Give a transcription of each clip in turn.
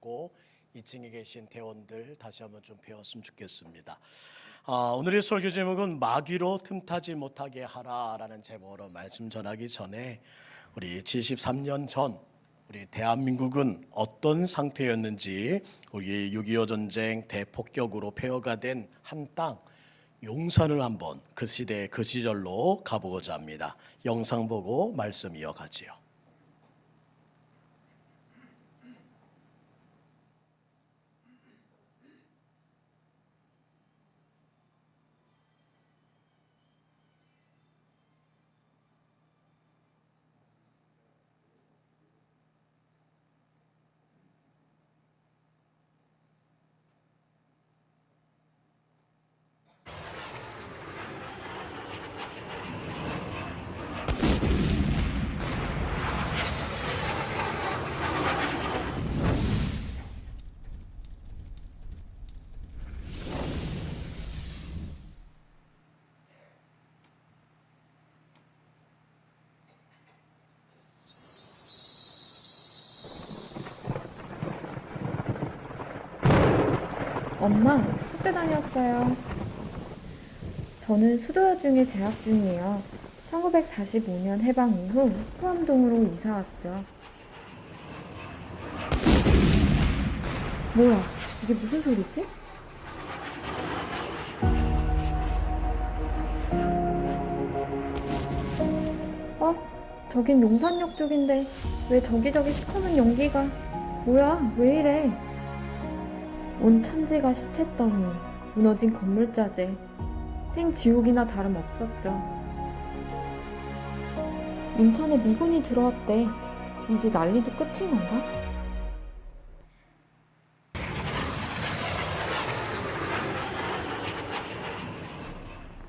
하고 2층에 계신 대원들 다시 한번 좀 배웠으면 좋겠습니다. 오늘의 설교 제목은 마귀로 틈타지 못하게 하라라는 제목으로 말씀 전하기 전에 우리 73년 전 우리 대한민국은 어떤 상태였는지, 우리 6.25 전쟁 대폭격으로 폐허가 된 한 땅 용산을 한번 그 시대 그 시절로 가보고자 합니다. 영상 보고 말씀 이어가지요. 엄마, 학교 다녔어요. 저는 수도여 중에 재학 중이에요. 1945년 해방 이후 후암동으로 이사 왔죠. 뭐야, 이게 무슨 소리지? 저긴 용산역 쪽인데 왜 저기저기 시커먼 연기가. 뭐야, 왜 이래? 온 천지가 시체더미, 무너진 건물자재, 생지옥이나 다름없었죠. 인천에 미군이 들어왔대. 이제 난리도 끝인 건가?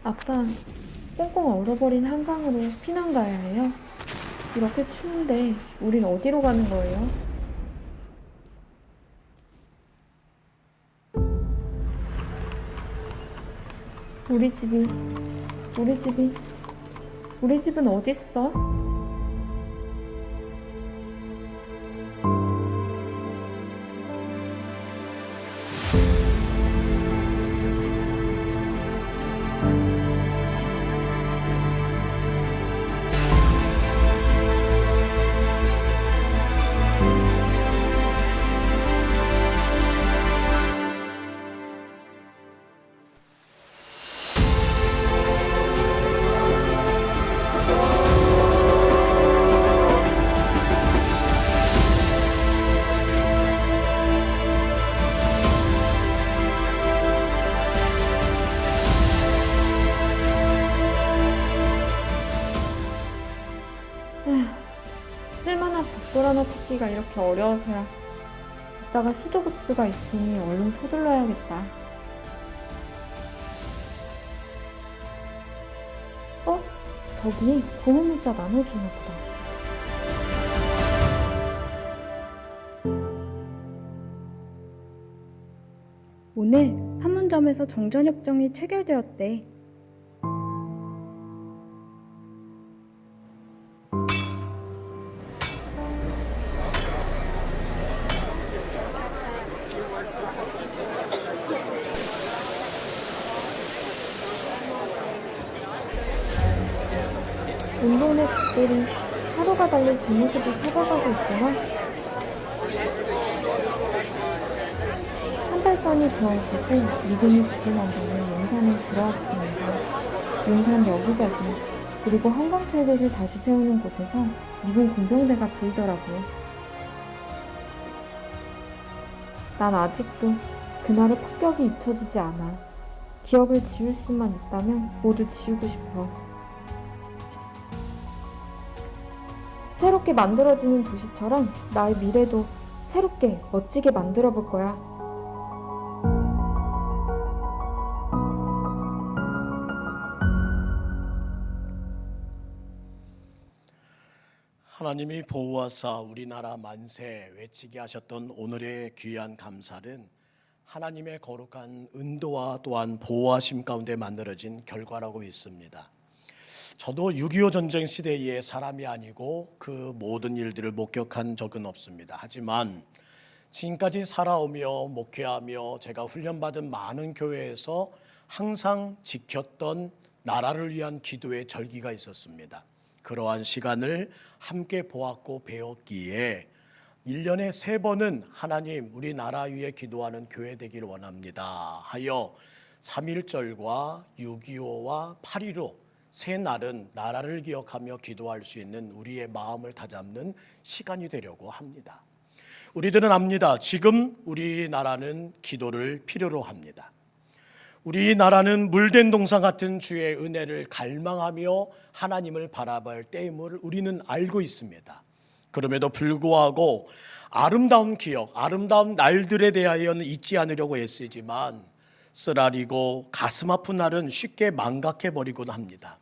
아빠, 꽁꽁 얼어버린 한강으로 피난 가야 해요? 이렇게 추운데 우린 어디로 가는 거예요? 우리 집은 어딨어? 쓸만한 벽돌 하나 찾기가 이렇게 어려워서야. 이따가 수도급수가 있으니 얼른 서둘러야겠다. 저기 고무문자 나눠주나 보다. 오늘 판문점에서 정전협정이 체결되었대. 온 동네 집들이 하루가 달린 제 모습을 찾아가고 있구나. 38선이 부어지고 미군이 부근한도는 용산에 들어왔습니다. 용산 여기저기, 그리고 한강철도를 다시 세우는 곳에서 미군 공병대가 보이더라고요. 난 아직도 그날의 폭격이 잊혀지지 않아. 기억을 지울 수만 있다면 모두 지우고 싶어. 새롭게 만들어지는 도시처럼 나의 미래도 새롭게 멋지게 만들어 볼 거야. 하나님이 보호하사 우리나라 만세 외치게 하셨던 오늘의 귀한 감사는 하나님의 거룩한 은도와 또한 보호하심 가운데 만들어진 결과라고 믿습니다. 저도 6.25 전쟁 시대의 사람이 아니고 그 모든 일들을 목격한 적은 없습니다. 하지만 지금까지 살아오며 목회하며 제가 훈련받은 많은 교회에서 항상 지켰던 나라를 위한 기도의 절기가 있었습니다. 그러한 시간을 함께 보았고 배웠기에 1년에 3번은 하나님 우리나라 위해 기도하는 교회 되기를 원합니다 하여 3.1절과 6.25와 8.15 세 날은 나라를 기억하며 기도할 수 있는 우리의 마음을 다잡는 시간이 되려고 합니다. 우리들은 압니다. 지금 우리나라는 기도를 필요로 합니다. 우리나라는 물된 동상 같은 주의 은혜를 갈망하며 하나님을 바라볼 때임을 우리는 알고 있습니다. 그럼에도 불구하고 아름다운 기억, 아름다운 날들에 대하여는 잊지 않으려고 애쓰지만 쓰라리고 가슴 아픈 날은 쉽게 망각해버리곤 합니다.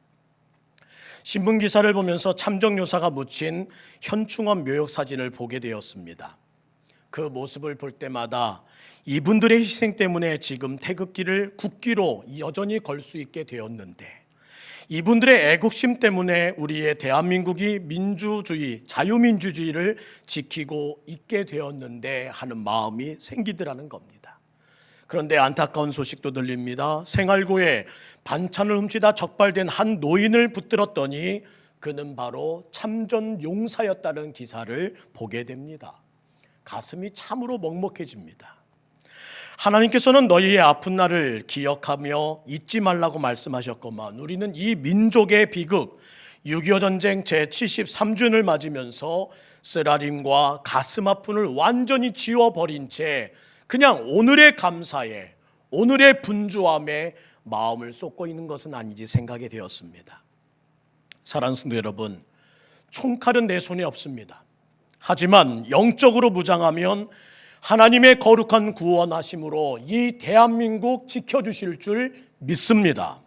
신문기사를 보면서 참정요사가 묻힌 현충원 묘역 사진을 보게 되었습니다. 그 모습을 볼 때마다 이분들의 희생 때문에 지금 태극기를 국기로 여전히 걸 수 있게 되었는데, 이분들의 애국심 때문에 우리의 대한민국이 민주주의, 자유민주주의를 지키고 있게 되었는데 하는 마음이 생기더라는 겁니다. 그런데 안타까운 소식도 들립니다. 생활고에 반찬을 훔치다 적발된 한 노인을 붙들었더니 그는 바로 참전용사였다는 기사를 보게 됩니다. 가슴이 참으로 먹먹해집니다. 하나님께서는 너희의 아픈 날을 기억하며 잊지 말라고 말씀하셨건만 우리는 이 민족의 비극 6.25 전쟁 제73주년을 맞으면서 쓰라림과 가슴 아픔을 완전히 지워버린 채 그냥 오늘의 감사에, 오늘의 분주함에 마음을 쏟고 있는 것은 아닌지 생각이 되었습니다. 사랑하는 성도 여러분, 총칼은 내 손에 없습니다. 하지만 영적으로 무장하면 하나님의 거룩한 구원하심으로 이 대한민국 지켜주실 줄 믿습니다.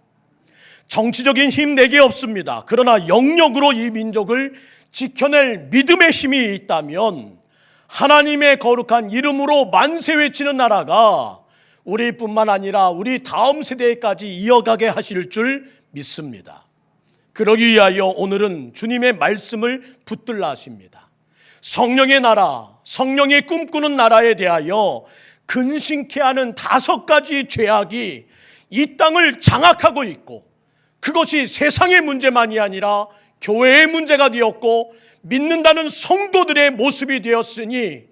정치적인 힘 내게 없습니다. 그러나 영역으로 이 민족을 지켜낼 믿음의 힘이 있다면 하나님의 거룩한 이름으로 만세 외치는 나라가 우리뿐만 아니라 우리 다음 세대까지 이어가게 하실 줄 믿습니다. 그러기 위하여 오늘은 주님의 말씀을 붙들라 하십니다. 성령의 나라, 성령이 꿈꾸는 나라에 대하여 근심케 하는 5가지 죄악이 이 땅을 장악하고 있고, 그것이 세상의 문제만이 아니라 교회의 문제가 되었고 믿는다는 성도들의 모습이 되었으니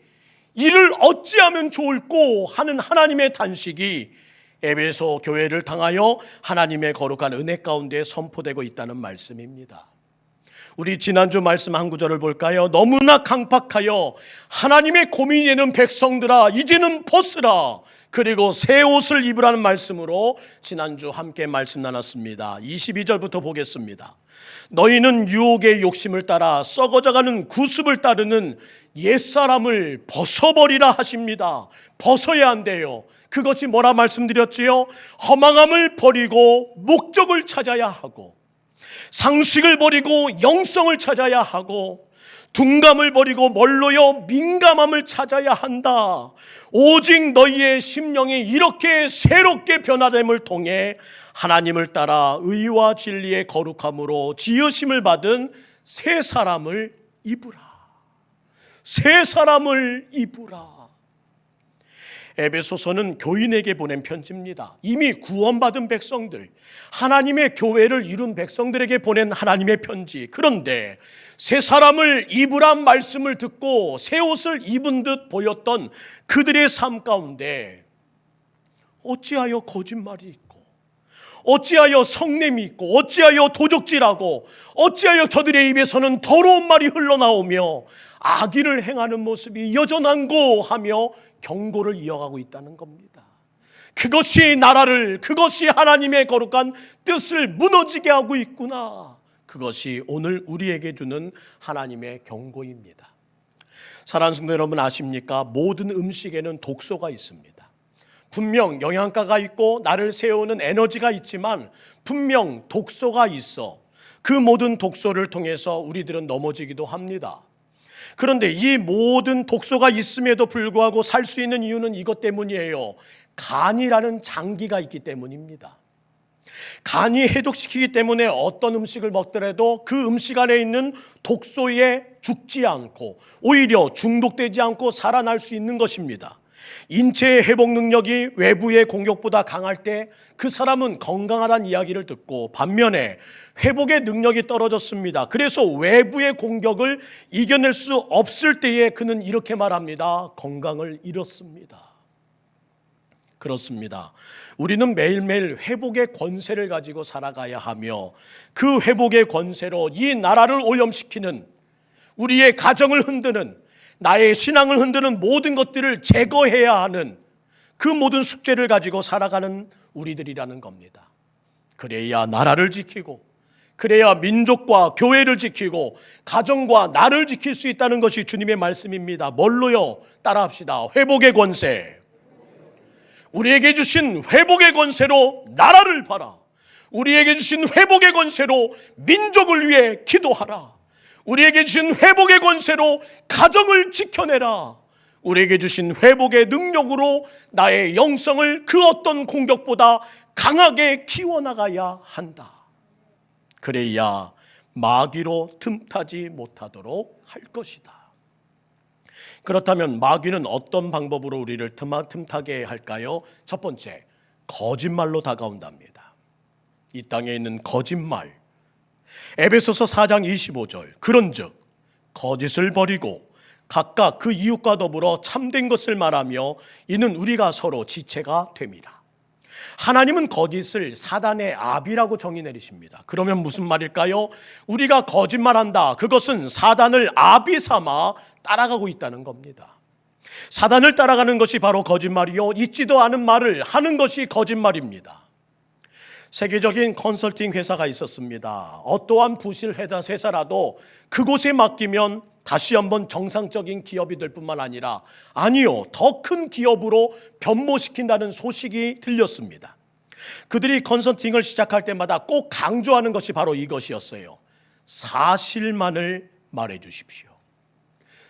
이를 어찌하면 좋을꼬 하는 하나님의 단식이 에베소 교회를 당하여 하나님의 거룩한 은혜 가운데 선포되고 있다는 말씀입니다. 우리 지난주 말씀 한 구절을 볼까요? 너무나 강팍하여 하나님의 고민이 되는 백성들아 이제는 벗으라, 그리고 새 옷을 입으라는 말씀으로 지난주 함께 말씀 나눴습니다. 22절부터 보겠습니다. 너희는 유혹의 욕심을 따라 썩어져가는 구습을 따르는 옛사람을 벗어버리라 하십니다. 벗어야 한대요. 그것이 뭐라 말씀드렸지요? 허망함을 버리고 목적을 찾아야 하고, 상식을 버리고 영성을 찾아야 하고, 둔감을 버리고 뭘로요? 민감함을 찾아야 한다. 오직 너희의 심령이 이렇게 새롭게 변화됨을 통해 하나님을 따라 의와 진리의 거룩함으로 지으심을 받은 새 사람을 입으라. 새 사람을 입으라. 에베소서는 교인에게 보낸 편지입니다. 이미 구원받은 백성들, 하나님의 교회를 이룬 백성들에게 보낸 하나님의 편지. 그런데 새 사람을 입으란 말씀을 듣고 새 옷을 입은 듯 보였던 그들의 삶 가운데 어찌하여 거짓말이 있고, 어찌하여 성냄이 있고, 어찌하여 도적질하고, 어찌하여 저들의 입에서는 더러운 말이 흘러나오며 악의를 행하는 모습이 여전한고 하며 경고를 이어가고 있다는 겁니다. 그것이 나라를, 그것이 하나님의 거룩한 뜻을 무너지게 하고 있구나. 그것이 오늘 우리에게 주는 하나님의 경고입니다. 사랑하는 성도 여러분, 아십니까? 모든 음식에는 독소가 있습니다. 분명 영양가가 있고 나를 세우는 에너지가 있지만 분명 독소가 있어 그 모든 독소를 통해서 우리들은 넘어지기도 합니다. 그런데 이 모든 독소가 있음에도 불구하고 살 수 있는 이유는 이것 때문이에요. 간이라는 장기가 있기 때문입니다. 간이 해독시키기 때문에 어떤 음식을 먹더라도 그 음식 안에 있는 독소에 죽지 않고 오히려 중독되지 않고 살아날 수 있는 것입니다. 인체의 회복 능력이 외부의 공격보다 강할 때 그 사람은 건강하다는 이야기를 듣고, 반면에 회복의 능력이 떨어졌습니다. 그래서 외부의 공격을 이겨낼 수 없을 때에 그는 이렇게 말합니다. 건강을 잃었습니다. 그렇습니다. 우리는 매일매일 회복의 권세를 가지고 살아가야 하며, 그 회복의 권세로 이 나라를 오염시키는, 우리의 가정을 흔드는, 나의 신앙을 흔드는 모든 것들을 제거해야 하는 그 모든 숙제를 가지고 살아가는 우리들이라는 겁니다. 그래야 나라를 지키고, 그래야 민족과 교회를 지키고 가정과 나를 지킬 수 있다는 것이 주님의 말씀입니다. 뭘로요? 따라합시다. 회복의 권세. 우리에게 주신 회복의 권세로 나라를 봐라. 우리에게 주신 회복의 권세로 민족을 위해 기도하라. 우리에게 주신 회복의 권세로 가정을 지켜내라. 우리에게 주신 회복의 능력으로 나의 영성을 그 어떤 공격보다 강하게 키워나가야 한다. 그래야 마귀로 틈타지 못하도록 할 것이다. 그렇다면 마귀는 어떤 방법으로 우리를 틈타게 할까요? 첫 번째, 거짓말로 다가온답니다. 이 땅에 있는 거짓말. 에베소서 4장 25절. 그런즉 거짓을 버리고 각각 그 이웃과 더불어 참된 것을 말하며 이는 우리가 서로 지체가 됨이라. 하나님은 거짓을 사단의 압이라고 정의 내리십니다. 그러면 무슨 말일까요? 우리가 거짓말한다. 그것은 사단을 압이 삼아 따라가고 있다는 겁니다. 사단을 따라가는 것이 바로 거짓말이요, 있지도 않은 말을 하는 것이 거짓말입니다. 세계적인 컨설팅 회사가 있었습니다. 어떠한 부실 회사라도 그곳에 맡기면 다시 한번 정상적인 기업이 될 뿐만 아니라, 아니요, 더 큰 기업으로 변모시킨다는 소식이 들렸습니다. 그들이 컨설팅을 시작할 때마다 꼭 강조하는 것이 바로 이것이었어요. 사실만을 말해 주십시오.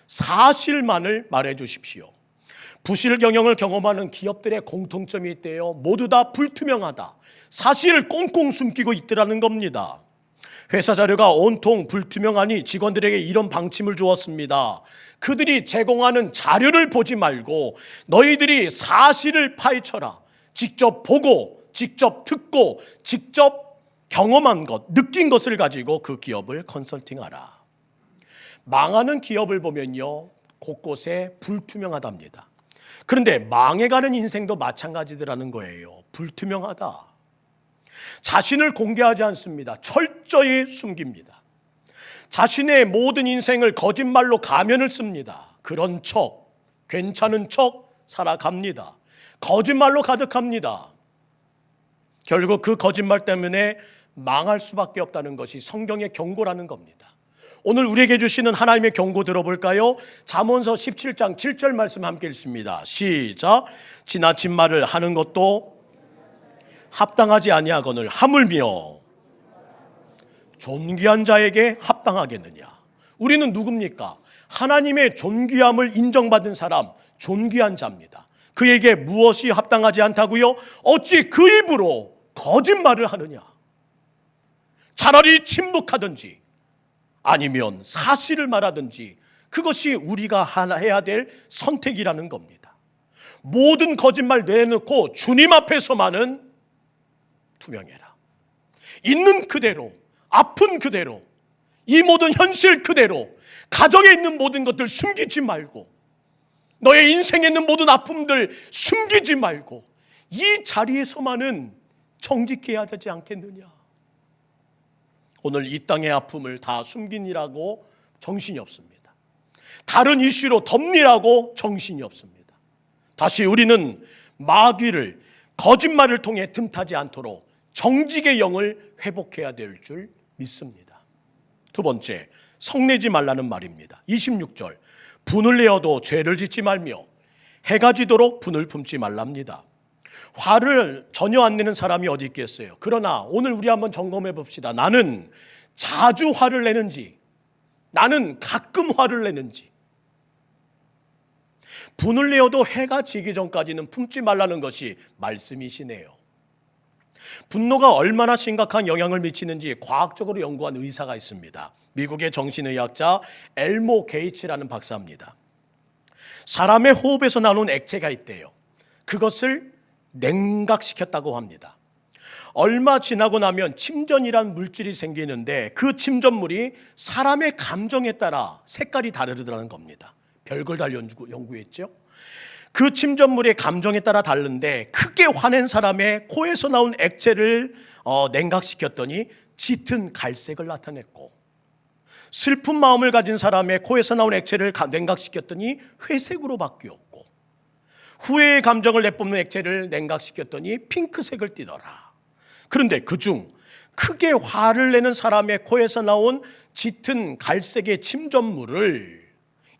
사실만을 말해 주십시오. 부실 경영을 경험하는 기업들의 공통점이 있대요. 모두 다 불투명하다. 사실을 꽁꽁 숨기고 있더라는 겁니다. 회사 자료가 온통 불투명하니 직원들에게 이런 방침을 주었습니다. 그들이 제공하는 자료를 보지 말고 너희들이 사실을 파헤쳐라. 직접 보고, 직접 듣고, 직접 경험한 것, 느낀 것을 가지고 그 기업을 컨설팅하라. 망하는 기업을 보면요, 곳곳에 불투명하답니다. 그런데 망해가는 인생도 마찬가지더라는 거예요. 불투명하다. 자신을 공개하지 않습니다. 철저히 숨깁니다. 자신의 모든 인생을 거짓말로 가면을 씁니다. 그런 척, 괜찮은 척 살아갑니다. 거짓말로 가득합니다. 결국 그 거짓말 때문에 망할 수밖에 없다는 것이 성경의 경고라는 겁니다. 오늘 우리에게 주시는 하나님의 경고 들어볼까요? 잠언서 17장 7절 말씀 함께 읽습니다. 시작. 지나친 말을 하는 것도 합당하지 아니하거늘 하물며 존귀한 자에게 합당하겠느냐. 우리는 누굽니까? 하나님의 존귀함을 인정받은 사람, 존귀한 자입니다. 그에게 무엇이 합당하지 않다고요? 어찌 그 입으로 거짓말을 하느냐. 차라리 침묵하든지 아니면 사실을 말하든지, 그것이 우리가 해야 될 선택이라는 겁니다. 모든 거짓말 내놓고 주님 앞에서만은 투명해라. 있는 그대로, 아픈 그대로, 이 모든 현실 그대로, 가정에 있는 모든 것들 숨기지 말고, 너의 인생에 있는 모든 아픔들 숨기지 말고, 이 자리에서만은 정직해야 되지 않겠느냐. 오늘 이 땅의 아픔을 다 숨기니라고 정신이 없습니다. 다른 이슈로 덮니라고 정신이 없습니다. 다시 우리는 마귀를, 거짓말을 통해 틈타지 않도록 정직의 영을 회복해야 될 줄 믿습니다. 두 번째, 성내지 말라는 말입니다. 26절, 분을 내어도 죄를 짓지 말며 해가 지도록 분을 품지 말랍니다. 화를 전혀 안 내는 사람이 어디 있겠어요? 그러나 오늘 우리 한번 점검해 봅시다. 나는 자주 화를 내는지, 나는 가끔 화를 내는지. 분을 내어도 해가 지기 전까지는 품지 말라는 것이 말씀이시네요. 분노가 얼마나 심각한 영향을 미치는지 과학적으로 연구한 의사가 있습니다. 미국의 정신의학자 엘모 게이츠라는 박사입니다. 사람의 호흡에서 나오는 액체가 있대요. 그것을 냉각시켰다고 합니다. 얼마 지나고 나면 침전이란 물질이 생기는데 그 침전물이 사람의 감정에 따라 색깔이 다르다는 겁니다. 별걸 다 연구했죠. 그 침전물의 감정에 따라 다른데 크게 화낸 사람의 코에서 나온 액체를 냉각시켰더니 짙은 갈색을 나타냈고, 슬픈 마음을 가진 사람의 코에서 나온 액체를 냉각시켰더니 회색으로 바뀌었고, 후회의 감정을 내뿜는 액체를 냉각시켰더니 핑크색을 띠더라. 그런데 그중 크게 화를 내는 사람의 코에서 나온 짙은 갈색의 침전물을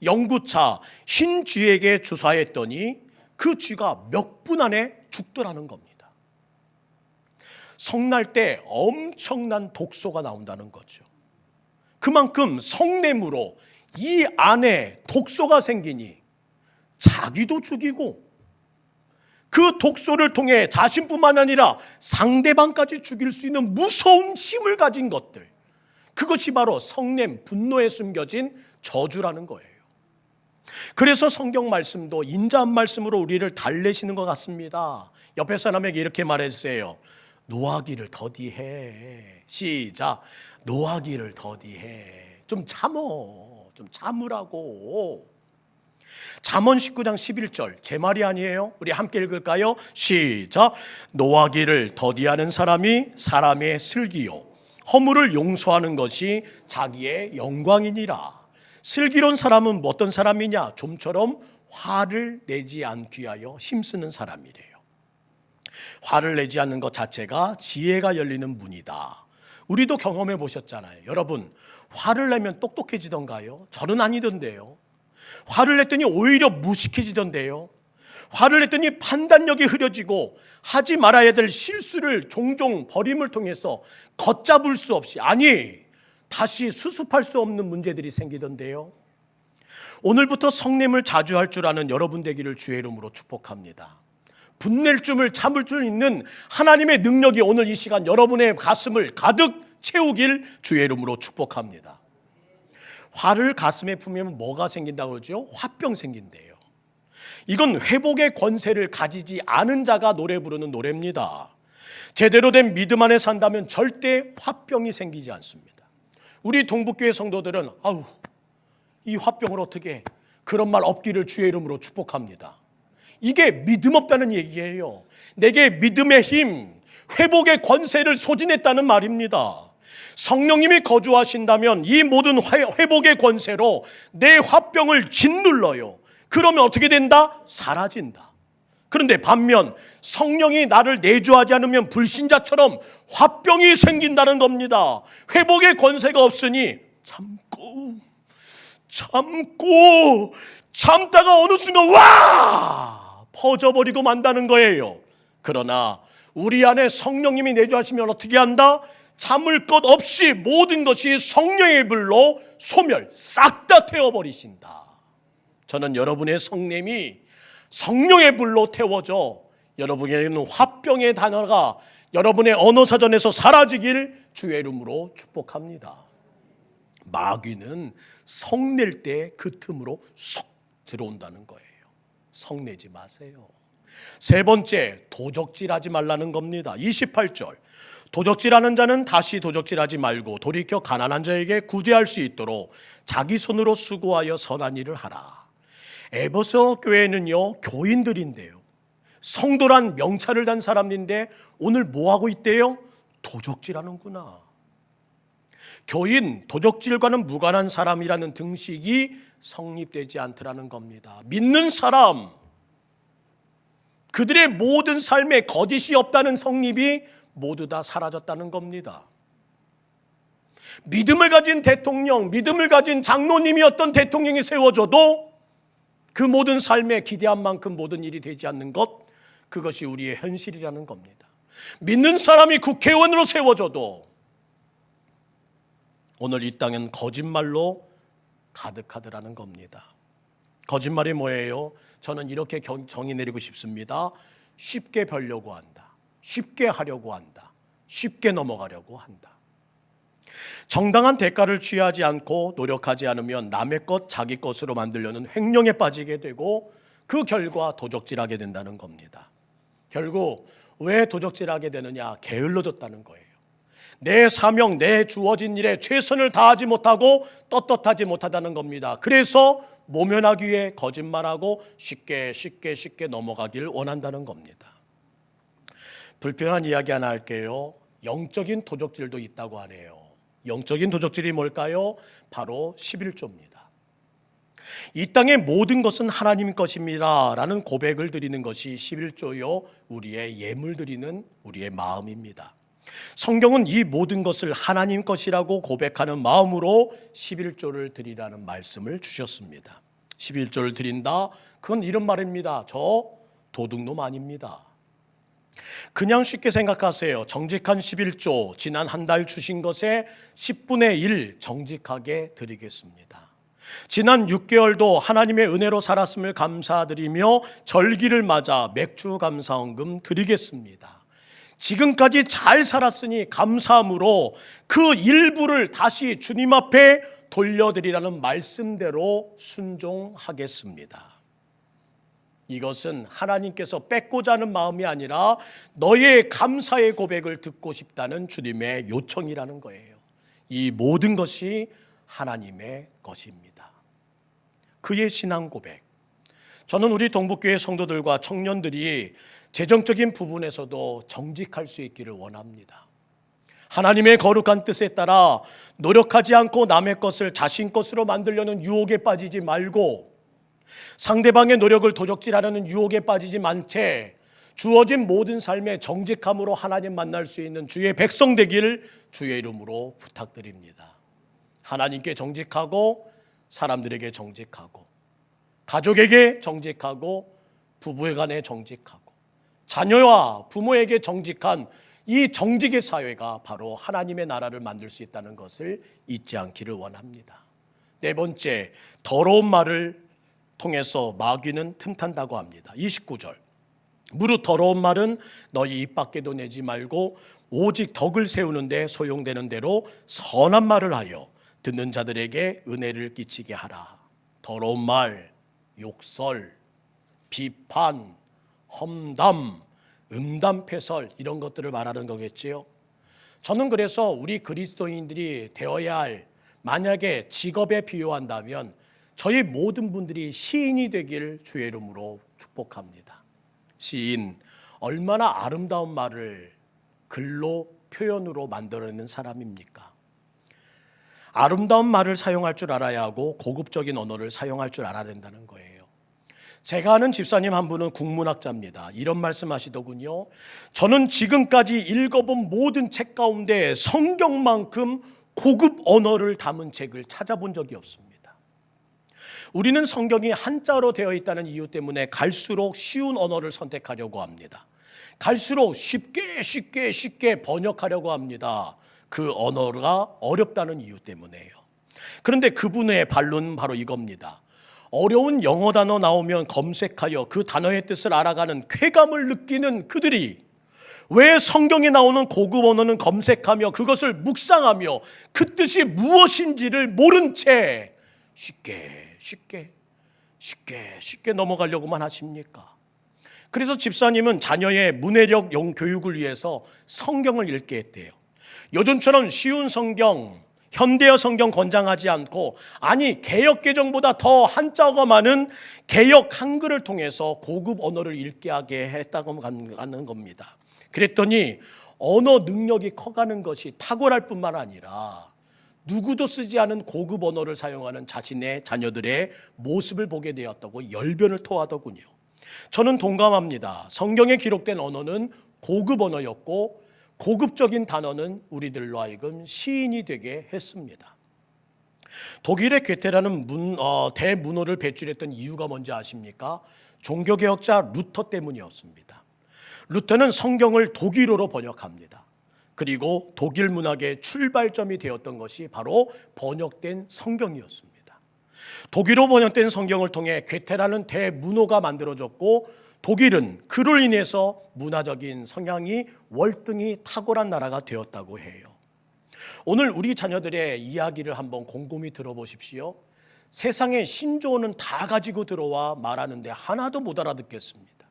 연구차 흰 쥐에게 주사했더니 그 쥐가 몇 분 안에 죽더라는 겁니다. 성날 때 엄청난 독소가 나온다는 거죠. 그만큼 성냄으로 이 안에 독소가 생기니 자기도 죽이고 그 독소를 통해 자신뿐만 아니라 상대방까지 죽일 수 있는 무서운 힘을 가진 것들, 그것이 바로 성냄, 분노에 숨겨진 저주라는 거예요. 그래서 성경 말씀도 인자한 말씀으로 우리를 달래시는 것 같습니다. 옆에 사람에게 이렇게 말해주세요. 노하기를 더디해. 시작. 노하기를 더디해. 좀 참어. 좀 참으라고. 잠언 19장 11절 제 말이 아니에요. 우리 함께 읽을까요? 시작. 노하기를 더디하는 사람이 사람의 슬기요 허물을 용서하는 것이 자기의 영광이니라. 슬기로운 사람은 어떤 사람이냐? 좀처럼 화를 내지 않기 위하여 힘쓰는 사람이래요. 화를 내지 않는 것 자체가 지혜가 열리는 문이다. 우리도 경험해 보셨잖아요. 여러분, 화를 내면 똑똑해지던가요? 저는 아니던데요. 화를 냈더니 오히려 무식해지던데요. 화를 냈더니 판단력이 흐려지고 하지 말아야 될 실수를 종종 버림을 통해서 걷잡을 수 없이, 아니 다시 수습할 수 없는 문제들이 생기던데요. 오늘부터 성냄을 자주 할 줄 아는 여러분 되기를 주의 이름으로 축복합니다. 분낼 줄 참을 줄 있는 하나님의 능력이 오늘 이 시간 여러분의 가슴을 가득 채우길 주의 이름으로 축복합니다. 화를 가슴에 품으면 뭐가 생긴다고 그러죠? 화병 생긴대요. 이건 회복의 권세를 가지지 않은 자가 노래 부르는 노래입니다. 제대로 된 믿음 안에 산다면 절대 화병이 생기지 않습니다. 우리 동북교회 성도들은 아우 이 화병을 어떻게, 그런 말 없기를 주의 이름으로 축복합니다. 이게 믿음 없다는 얘기예요. 내게 믿음의 힘, 회복의 권세를 소진했다는 말입니다. 성령님이 거주하신다면 이 모든 회복의 권세로 내 화병을 짓눌러요. 그러면 어떻게 된다? 사라진다. 그런데 반면 성령이 나를 내주하지 않으면 불신자처럼 화병이 생긴다는 겁니다. 회복의 권세가 없으니 참다가 어느 순간 와! 퍼져버리고 만다는 거예요. 그러나 우리 안에 성령님이 내주하시면 어떻게 한다? 참을 것 없이 모든 것이 성령의 불로 소멸, 싹 다 태워버리신다. 저는 여러분의 성냄이 성령의 불로 태워져 여러분에게는 화병의 단어가 여러분의 언어사전에서 사라지길 주의 이름으로 축복합니다. 마귀는 성낼 때 그 틈으로 쏙 들어온다는 거예요. 성내지 마세요. 세 번째, 도적질하지 말라는 겁니다. 28절. 도적질하는 자는 다시 도적질하지 말고 돌이켜 가난한 자에게 구제할 수 있도록 자기 손으로 수고하여 선한 일을 하라. 에베소 교회는요, 교인들인데요, 성도란 명찰을 단 사람인데 오늘 뭐하고 있대요? 도적질하는구나. 교인, 도적질과는 무관한 사람이라는 등식이 성립되지 않더라는 겁니다. 믿는 사람, 그들의 모든 삶에 거짓이 없다는 성립이 모두 다 사라졌다는 겁니다. 믿음을 가진 대통령, 믿음을 가진 장로님이 어떤 대통령이 세워져도 그 모든 삶에 기대한 만큼 모든 일이 되지 않는 것, 그것이 우리의 현실이라는 겁니다. 믿는 사람이 국회의원으로 세워져도 오늘 이 땅은 거짓말로 가득하더라는 겁니다. 거짓말이 뭐예요? 저는 이렇게 정의 내리고 싶습니다. 쉽게 벌려고 한다. 쉽게 하려고 한다. 쉽게 넘어가려고 한다. 정당한 대가를 취하지 않고 노력하지 않으면 남의 것 자기 것으로 만들려는 횡령에 빠지게 되고 그 결과 도적질하게 된다는 겁니다. 결국 왜 도적질하게 되느냐? 게을러졌다는 거예요. 내 사명, 내 주어진 일에 최선을 다하지 못하고 떳떳하지 못하다는 겁니다. 그래서 모면하기 위해 거짓말하고 쉽게 넘어가길 원한다는 겁니다. 불편한 이야기 하나 할게요. 영적인 도적질도 있다고 하네요. 영적인 도적질이 뭘까요? 바로 11조입니다. 이 땅의 모든 것은 하나님 것입니다 라는 고백을 드리는 것이 11조요, 우리의 예물 드리는 우리의 마음입니다. 성경은 이 모든 것을 하나님 것이라고 고백하는 마음으로 11조를 드리라는 말씀을 주셨습니다. 11조를 드린다, 그건 이런 말입니다. 저 도둑놈 아닙니다. 그냥 쉽게 생각하세요. 정직한 11조, 지난 한 달 주신 것에 10분의 1 정직하게 드리겠습니다. 지난 6개월도 하나님의 은혜로 살았음을 감사드리며 절기를 맞아 맥주 감사헌금 드리겠습니다. 지금까지 잘 살았으니 감사함으로 그 일부를 다시 주님 앞에 돌려드리라는 말씀대로 순종하겠습니다. 이것은 하나님께서 뺏고자 하는 마음이 아니라 너의 감사의 고백을 듣고 싶다는 주님의 요청이라는 거예요. 이 모든 것이 하나님의 것입니다. 그의 신앙 고백. 저는 우리 동북교회 성도들과 청년들이 재정적인 부분에서도 정직할 수 있기를 원합니다. 하나님의 거룩한 뜻에 따라 노력하지 않고 남의 것을 자신 것으로 만들려는 유혹에 빠지지 말고, 상대방의 노력을 도적질하려는 유혹에 빠지지 않채 주어진 모든 삶에 정직함으로 하나님 만날 수 있는 주의 백성 되기를 주의 이름으로 부탁드립니다. 하나님께 정직하고, 사람들에게 정직하고, 가족에게 정직하고, 부부간에 정직하고, 자녀와 부모에게 정직한 이 정직의 사회가 바로 하나님의 나라를 만들 수 있다는 것을 잊지 않기를 원합니다. 네 번째, 더러운 말을 통해서 마귀는 틈탄다고 합니다. 29절. 무릇 더러운 말은 너희 입 밖에도 내지 말고 오직 덕을 세우는 데 소용되는 대로 선한 말을 하여 듣는 자들에게 은혜를 끼치게 하라. 더러운 말, 욕설, 비판, 험담, 음담패설, 이런 것들을 말하는 거겠지요. 저는 그래서 우리 그리스도인들이 되어야 할, 만약에 직업에 비유한다면 저희 모든 분들이 시인이 되길 주의 이름으로 축복합니다. 시인, 얼마나 아름다운 말을 글로, 표현으로 만들어내는 사람입니까? 아름다운 말을 사용할 줄 알아야 하고 고급적인 언어를 사용할 줄 알아야 된다는 거예요. 제가 아는 집사님 한 분은 국문학자입니다. 이런 말씀하시더군요. 저는 지금까지 읽어본 모든 책 가운데 성경만큼 고급 언어를 담은 책을 찾아본 적이 없습니다. 우리는 성경이 한자로 되어 있다는 이유 때문에 갈수록 쉬운 언어를 선택하려고 합니다. 갈수록 쉽게 번역하려고 합니다. 그 언어가 어렵다는 이유 때문에요. 그런데 그분의 반론은 바로 이겁니다. 어려운 영어 단어 나오면 검색하여 그 단어의 뜻을 알아가는 쾌감을 느끼는 그들이 왜 성경에 나오는 고급 언어는 검색하며 그것을 묵상하며 그 뜻이 무엇인지를 모른 채 쉽게 넘어가려고만 하십니까? 그래서 집사님은 자녀의 문해력 교육을 위해서 성경을 읽게 했대요. 요즘처럼 쉬운 성경, 현대어 성경 권장하지 않고, 아니 개역개정보다 더 한자어가 많은 개역 한글을 통해서 고급 언어를 읽게 하게 했다고 하는 겁니다. 그랬더니 언어 능력이 커가는 것이 탁월할 뿐만 아니라 누구도 쓰지 않은 고급 언어를 사용하는 자신의 자녀들의 모습을 보게 되었다고 열변을 토하더군요. 저는 동감합니다. 성경에 기록된 언어는 고급 언어였고 고급적인 단어는 우리들로 하여금 시인이 되게 했습니다. 독일의 괴테라는 대문호를 배출했던 이유가 뭔지 아십니까? 종교개혁자 루터 때문이었습니다. 루터는 성경을 독일어로 번역합니다. 그리고 독일 문학의 출발점이 되었던 것이 바로 번역된 성경이었습니다. 독일어 번역된 성경을 통해 괴테라는 대문호가 만들어졌고 독일은 그로 인해서 문화적인 성향이 월등히 탁월한 나라가 되었다고 해요. 오늘 우리 자녀들의 이야기를 한번 곰곰이 들어보십시오. 세상에 신조어는 다 가지고 들어와 말하는데 하나도 못 알아듣겠습니다.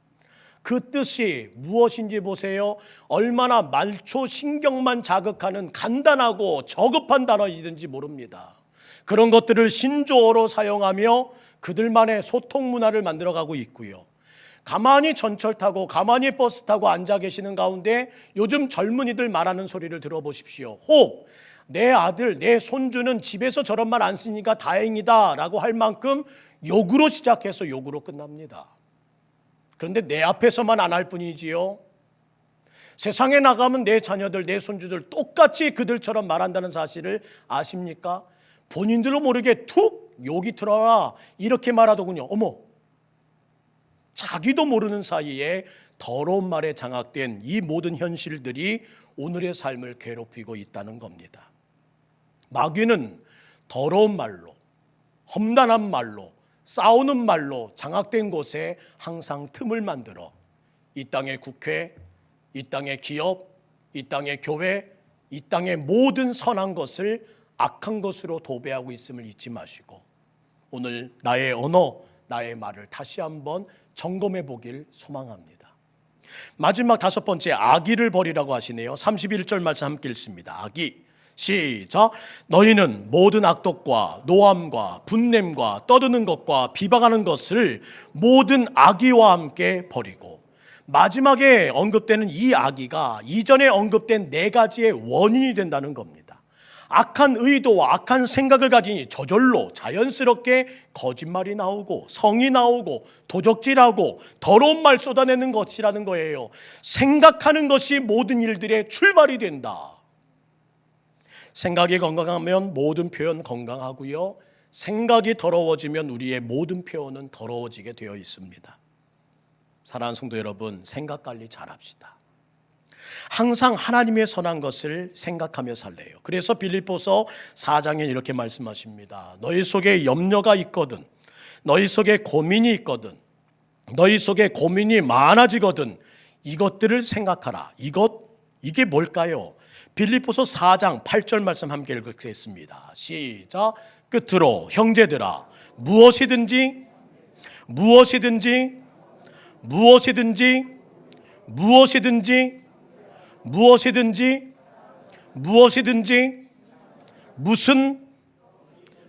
그 뜻이 무엇인지 보세요. 얼마나 말초 신경만 자극하는 간단하고 저급한 단어이든지 모릅니다. 그런 것들을 신조어로 사용하며 그들만의 소통 문화를 만들어가고 있고요. 가만히 전철 타고 가만히 버스 타고 앉아 계시는 가운데 요즘 젊은이들 말하는 소리를 들어보십시오. 혹 내 아들, 내 손주는 집에서 저런 말 안 쓰니까 다행이다 라고 할 만큼 욕으로 시작해서 욕으로 끝납니다. 그런데 내 앞에서만 안 할 뿐이지요. 세상에 나가면 내 자녀들, 내 손주들 똑같이 그들처럼 말한다는 사실을 아십니까? 본인들도 모르게 툭 욕이 들어와 이렇게 말하더군요. 어머, 자기도 모르는 사이에 더러운 말에 장악된 이 모든 현실들이 오늘의 삶을 괴롭히고 있다는 겁니다. 마귀는 더러운 말로, 험난한 말로, 싸우는 말로 장악된 곳에 항상 틈을 만들어 이 땅의 국회, 이 땅의 기업, 이 땅의 교회, 이 땅의 모든 선한 것을 악한 것으로 도배하고 있음을 잊지 마시고 오늘 나의 언어, 나의 말을 다시 한번 점검해 보길 소망합니다. 마지막 5번째, 악의를 버리라고 하시네요. 31절 말씀 함께 읽습니다. 악의. 시작. 너희는 모든 악독과 노함과 분냄과 떠드는 것과 비방하는 것을 모든 악의와 함께 버리고. 마지막에 언급되는 이 악의가 이전에 언급된 4가지의 원인이 된다는 겁니다. 악한 의도와 악한 생각을 가지니 저절로 자연스럽게 거짓말이 나오고 성이 나오고 도적질하고 더러운 말 쏟아내는 것이라는 거예요. 생각하는 것이 모든 일들의 출발이 된다. 생각이 건강하면 모든 표현 건강하고요. 생각이 더러워지면 우리의 모든 표현은 더러워지게 되어 있습니다. 사랑하는 성도 여러분, 생각 관리 잘합시다. 항상 하나님의 선한 것을 생각하며 살래요. 그래서 빌립보서 4장에 이렇게 말씀하십니다. 너희 속에 염려가 있거든, 너희 속에 고민이 있거든, 너희 속에 고민이 많아지거든 이것들을 생각하라. 이게 뭘까요? 빌립보서 4장 8절 말씀 함께 읽겠습니다. 시작. 끝으로 형제들아, 무엇이든지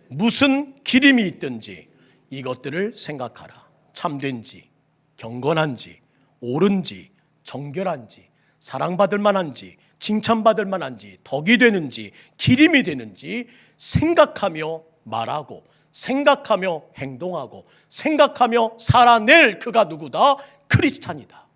무슨 기림이 있든지 이것들을 생각하라. 참된지, 경건한지, 옳은지, 정결한지, 사랑받을 만한지, 칭찬받을 만한지, 덕이 되는지, 기림이 되는지 생각하며 말하고, 생각하며 행동하고, 생각하며 살아낼 그가 누구다? 크리스찬이다.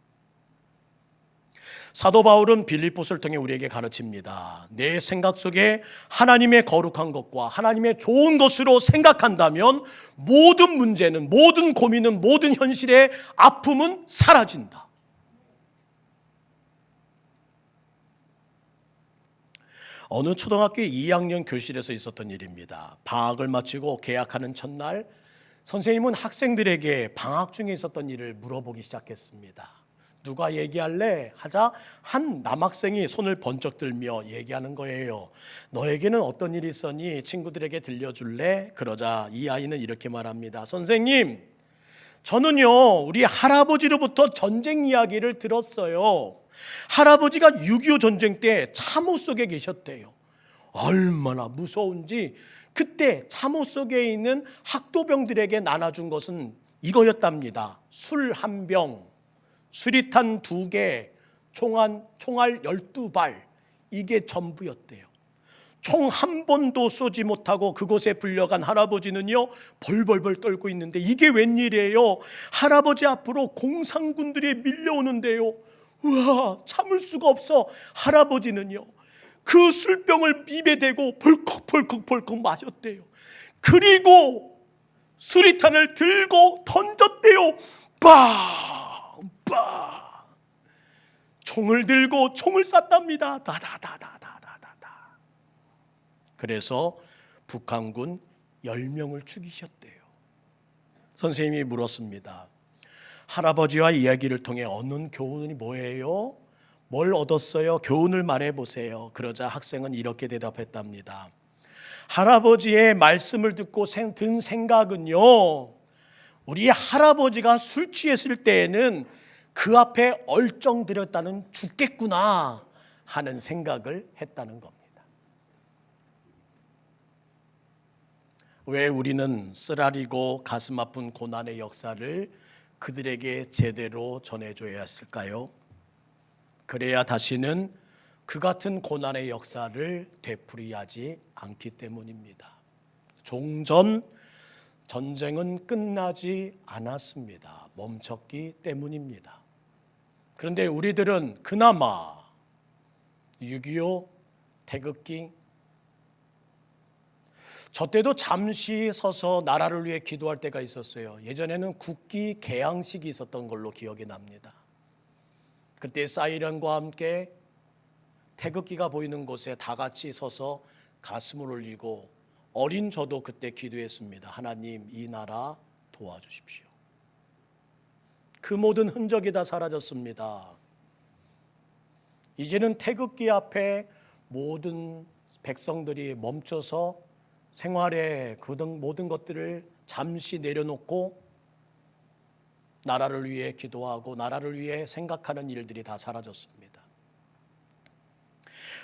사도 바울은 빌립보서를 통해 우리에게 가르칩니다. 내 생각 속에 하나님의 거룩한 것과 하나님의 좋은 것으로 생각한다면 모든 문제는, 모든 고민은, 모든 현실의 아픔은 사라진다. 어느 초등학교 2학년 교실에서 있었던 일입니다. 방학을 마치고 개학하는 첫날, 선생님은 학생들에게 방학 중에 있었던 일을 물어보기 시작했습니다. 누가 얘기할래? 하자 한 남학생이 손을 번쩍 들며 얘기하는 거예요. 너에게는 어떤 일이 있었니? 친구들에게 들려줄래? 그러자 이 아이는 이렇게 말합니다. 선생님, 저는요 우리 할아버지로부터 전쟁 이야기를 들었어요. 할아버지가 6.25 전쟁 때 참호 속에 계셨대요. 얼마나 무서운지 그때 참호 속에 있는 학도병들에게 나눠준 것은 이거였답니다. 술 1병, 수리탄 2개, 총알 12발, 이게 전부였대요. 총 한 번도 쏘지 못하고 그곳에 불려간 할아버지는요 벌벌벌 떨고 있는데 이게 웬일이에요? 할아버지 앞으로 공산군들이 밀려오는데요. 우와, 참을 수가 없어. 할아버지는요 그 술병을 입에 대고 벌컥벌컥 마셨대요. 그리고 수리탄을 들고 던졌대요. 빵! 총을 들고 총을 쐈답니다. 다다다다다다다. 그래서 북한군 10명을 죽이셨대요. 선생님이 물었습니다. 할아버지와 이야기를 통해 얻는 교훈이 뭐예요? 뭘 얻었어요? 교훈을 말해보세요. 그러자 학생은 이렇게 대답했답니다. 할아버지의 말씀을 듣고 든 생각은요, 우리 할아버지가 술 취했을 때에는 그 앞에 얼쩡들였다는 죽겠구나 하는 생각을 했다는 겁니다. 왜 우리는 쓰라리고 가슴 아픈 고난의 역사를 그들에게 제대로 전해줘야 했을까요? 그래야 다시는 그 같은 고난의 역사를 되풀이하지 않기 때문입니다. 종전 전쟁은 끝나지 않았습니다. 멈췄기 때문입니다. 그런데 우리들은 그나마 6.25 태극기, 저 때도 잠시 서서 나라를 위해 기도할 때가 있었어요. 예전에는 국기 개항식이 있었던 걸로 기억이 납니다. 그때 사이렌과 함께 태극기가 보이는 곳에 다 같이 서서 가슴을 올리고 어린 저도 그때 기도했습니다. 하나님, 이 나라 도와주십시오. 그 모든 흔적이 다 사라졌습니다. 이제는 태극기 앞에 모든 백성들이 멈춰서 생활의 그 모든 것들을 잠시 내려놓고 나라를 위해 기도하고 나라를 위해 생각하는 일들이 다 사라졌습니다.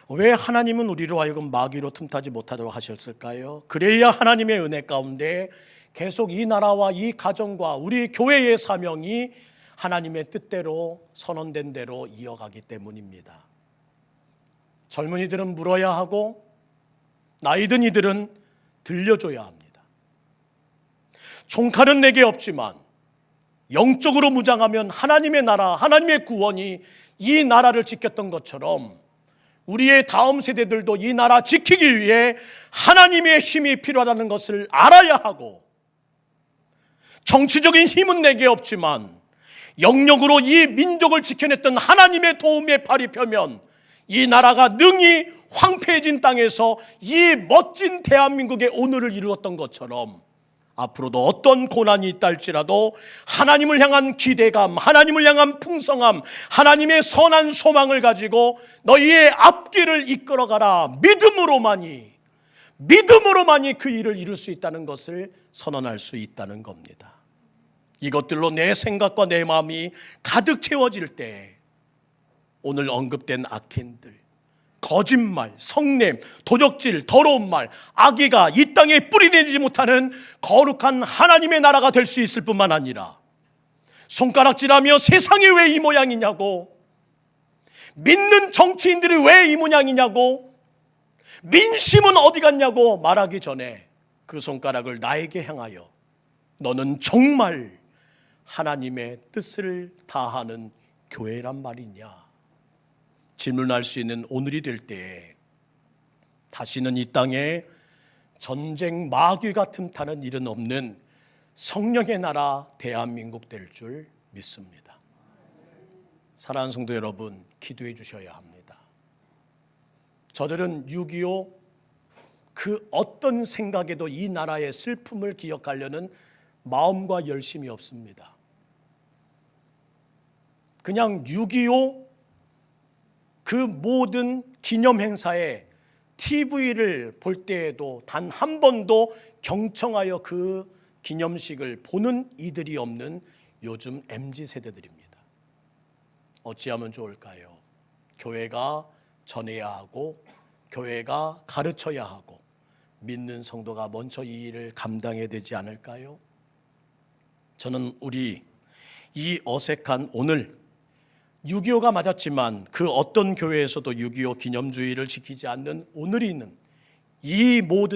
왜 하나님은 우리로 하여금 마귀로 틈타지 못하도록 하셨을까요? 그래야 하나님의 은혜 가운데 계속 이 나라와 이 가정과 우리 교회의 사명이 하나님의 뜻대로 선언된 대로 이어가기 때문입니다. 젊은이들은 물어야 하고 나이든 이들은 들려줘야 합니다. 총칼은 내게 없지만 영적으로 무장하면 하나님의 나라, 하나님의 구원이 이 나라를 지켰던 것처럼 우리의 다음 세대들도 이 나라 지키기 위해 하나님의 힘이 필요하다는 것을 알아야 하고, 정치적인 힘은 내게 없지만 영역으로 이 민족을 지켜냈던 하나님의 도움의 팔이 펴면 이 나라가 능히 황폐해진 땅에서 이 멋진 대한민국의 오늘을 이루었던 것처럼 앞으로도 어떤 고난이 있다 할지라도 하나님을 향한 기대감, 하나님을 향한 풍성함, 하나님의 선한 소망을 가지고 너희의 앞길을 이끌어가라. 믿음으로만이 그 일을 이룰 수 있다는 것을 선언할 수 있다는 겁니다. 이것들로 내 생각과 내 마음이 가득 채워질 때 오늘 언급된 악행들, 거짓말, 성냄, 도적질, 더러운 말, 악의가 이 땅에 뿌리내지 못하는 거룩한 하나님의 나라가 될 수 있을 뿐만 아니라 손가락질하며 세상이 왜 이 모양이냐고, 믿는 정치인들이 왜 이 모양이냐고, 민심은 어디 갔냐고 말하기 전에 그 손가락을 나에게 향하여 너는 정말 하나님의 뜻을 다하는 교회란 말이냐 질문할 수 있는 오늘이 될 때에 다시는 이 땅에 전쟁 마귀가 틈타는 일은 없는 성령의 나라 대한민국 될 줄 믿습니다. 사랑하는 성도 여러분, 기도해 주셔야 합니다. 저들은 6.25 그 어떤 생각에도 이 나라의 슬픔을 기억하려는 마음과 열심이 없습니다. 그냥 6.25 그 모든 기념 행사에 TV를 볼 때에도 단 한 번도 경청하여 그 기념식을 보는 이들이 없는 요즘 MZ세대들입니다. 어찌하면 좋을까요? 교회가 전해야 하고 교회가 가르쳐야 하고 믿는 성도가 먼저 이 일을 감당해야 되지 않을까요? 저는 우리 이 어색한 오늘 6.25가 맞았지만 그 어떤 교회에서도 6.25 기념주의를 지키지 않는 오늘이 있는 이 모든